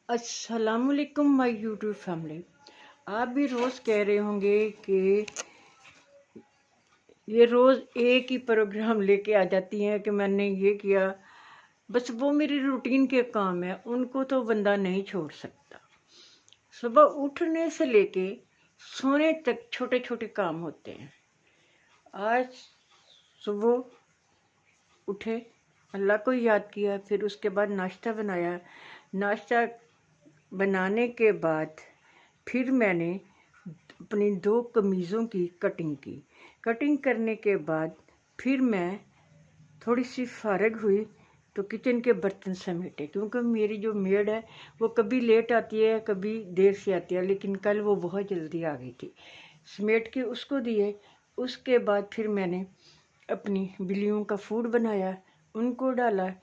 अस्सलाम वालेकुम my YouTube family. आप भी रोज़ कह रहे होंगे कि ये रोज़ एक ही प्रोग्राम लेके आ जाती हैं कि मैंने ये किया। बस वो मेरी रूटीन के काम है, उनको तो बंदा नहीं छोड़ सकता। सुबह उठने से लेके सोने तक छोटे छोटे काम होते हैं। आज सुबह उठे, अल्लाह को याद किया, फिर उसके बाद नाश्ता बनाया। नाश्ता बनाने के बाद फिर मैंने अपनी 2 कमीज़ों की कटिंग की। कटिंग करने के बाद फिर मैं थोड़ी सी फारग हुई तो किचन के बर्तन समेटे, क्योंकि मेरी जो मेड है वो कभी लेट आती है कभी देर से आती है, लेकिन कल वो बहुत जल्दी आ गई थी। समेट के उसको दिए। उसके बाद फिर मैंने अपनी बिल्लियों का फूड बनाया, उनको डाला।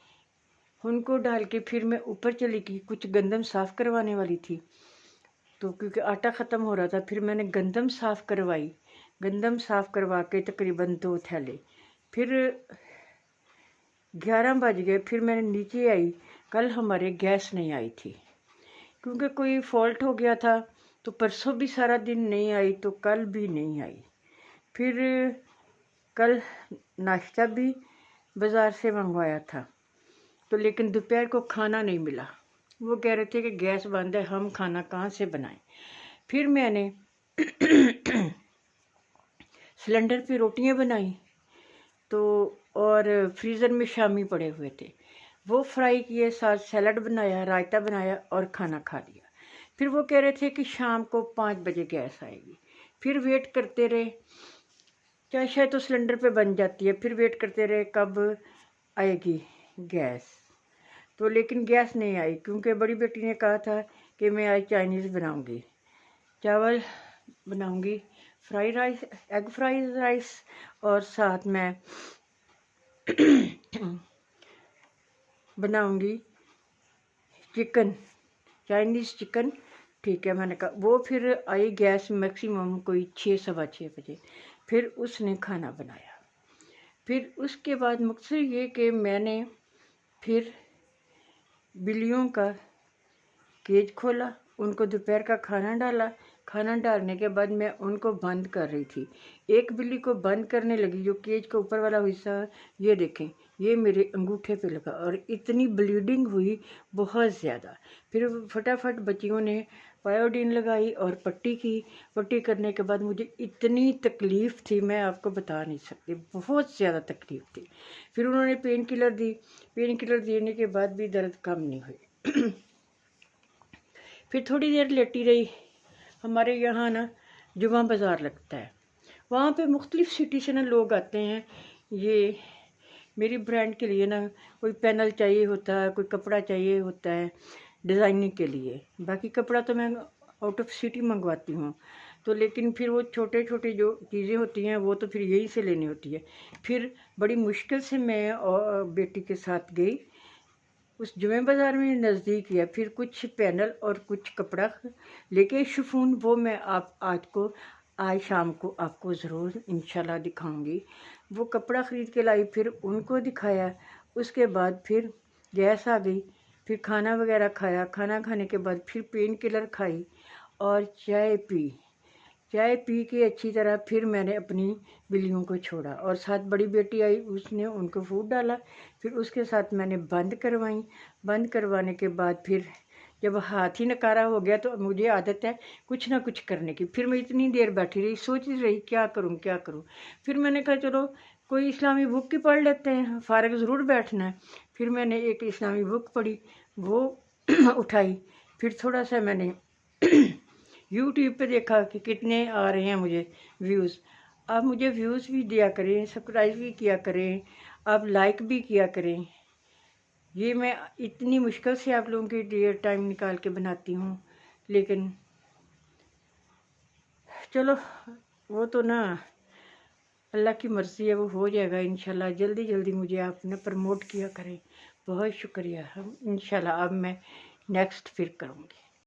उनको डाल के फिर मैं ऊपर चली गई, कुछ गंदम साफ़ करवाने वाली थी तो क्योंकि आटा ख़त्म हो रहा था, फिर मैंने गंदम साफ़ करवाई। गंदम साफ़ करवा के तकरीबन 2 थैले। फिर 11 बज गए, फिर मैंने नीचे आई। कल हमारे गैस नहीं आई थी क्योंकि कोई फॉल्ट हो गया था, तो परसों भी सारा दिन नहीं आई तो कल भी नहीं आई। फिर कल नाश्ता भी बाज़ार से मंगवाया था, तो लेकिन दोपहर को खाना नहीं मिला। वो कह रहे थे कि गैस बंद है, हम खाना कहाँ से बनाएं। फिर मैंने सिलेंडर पे रोटियां बनाई तो, और फ्रीज़र में शामी पड़े हुए थे, वो फ्राई किए, साथ सैलड बनाया, रायता बनाया और खाना खा लिया। फिर वो कह रहे थे कि शाम को 5 बजे गैस आएगी। फिर वेट करते रहे, चाहे शायद तो सिलेंडर पे बन जाती है। फिर वेट करते रहे कब आएगी गैस, तो लेकिन गैस नहीं आई क्योंकि बड़ी बेटी ने कहा था कि मैं आज चाइनीज़ बनाऊंगी, चावल बनाऊंगी, fry rice, egg fried rice, और साथ में बनाऊंगी चिकन, चाइनीज़ चिकन। ठीक है, मैंने कहा। वो फिर आई गैस मैक्सिमम कोई 6 सवा 6 बजे। फिर उसने खाना बनाया। फिर उसके बाद मकसद ये कि मैंने फिर बिल्लियों का केज खोला, उनको दोपहर का खाना डाला। खाना डालने के बाद मैं उनको बंद कर रही थी। एक बिल्ली को बंद करने लगी, जो केज का ऊपर वाला हिस्सा, ये देखें, ये मेरे अंगूठे पे लगा और इतनी ब्लीडिंग हुई बहुत ज़्यादा। फिर फटाफट बच्चियों ने पायोडीन लगाई और पट्टी की। पट्टी करने के बाद मुझे इतनी तकलीफ़ थी, मैं आपको बता नहीं सकती, बहुत ज़्यादा तकलीफ़ थी। फिर उन्होंने पेन किलर दी। पेन किलर देने के बाद भी दर्द कम नहीं हुई। फिर थोड़ी देर लेटी रही। हमारे यहाँ ना जुमा बाज़ार लगता है, वहाँ पे मुख्तलिफ़ सिटी से ना लोग आते हैं। ये मेरी ब्रांड के लिए ना कोई पैनल चाहिए होता है, कोई कपड़ा चाहिए होता है डिज़ाइनिंग के लिए। बाकी कपड़ा तो मैं आउट ऑफ सिटी मंगवाती हूँ, तो लेकिन फिर वो छोटे छोटे जो चीज़ें होती हैं वो तो फिर यहीं से लेनी होती है। फिर बड़ी मुश्किल से मैं और बेटी के साथ गई। उस जुमे बाज़ार में नज़दीक है। फिर कुछ पैनल और कुछ कपड़ा लेके शिफॉन, वो मैं आज शाम को आपको ज़रूर इंशाल्लाह दिखाऊंगी। वो कपड़ा ख़रीद के लाई, फिर उनको दिखाया। उसके बाद फिर गैस आ गई। फिर खाना वगैरह खाया। खाना खाने के बाद फिर पेन किलर खाई और चाय पी के अच्छी तरह फिर मैंने अपनी बिल्लियों को छोड़ा और साथ बड़ी बेटी आई, उसने उनको फूड डाला। फिर उसके साथ मैंने बंद करवाई। बंद करवाने के बाद फिर जब हाथ ही नकारा हो गया तो मुझे आदत है कुछ ना कुछ करने की। फिर मैं इतनी देर बैठी रही, सोच रही क्या करूं क्या करूं। फिर मैंने कहा चलो कोई इस्लामी बुक ही पढ़ लेते हैं, फारग ज़रूर बैठना है। फिर मैंने एक इस्लामी बुक पढ़ी, वो उठाई। फिर थोड़ा सा मैंने यूट्यूब पे देखा कि कितने आ रहे हैं मुझे व्यूज़। आप मुझे व्यूज़ भी दिया करें, सब्सक्राइब भी किया करें, आप लाइक भी किया करें। ये मैं इतनी मुश्किल से आप लोगों के लिए टाइम निकाल के बनाती हूँ, लेकिन चलो वो तो ना अल्लाह की मर्ज़ी है, वो हो जाएगा इंशाल्लाह। जल्दी जल्दी मुझे आप ना प्रमोट किया करें, बहुत शुक्रिया। इंशाल्लाह अब मैं नेक्स्ट फिर करूँगी।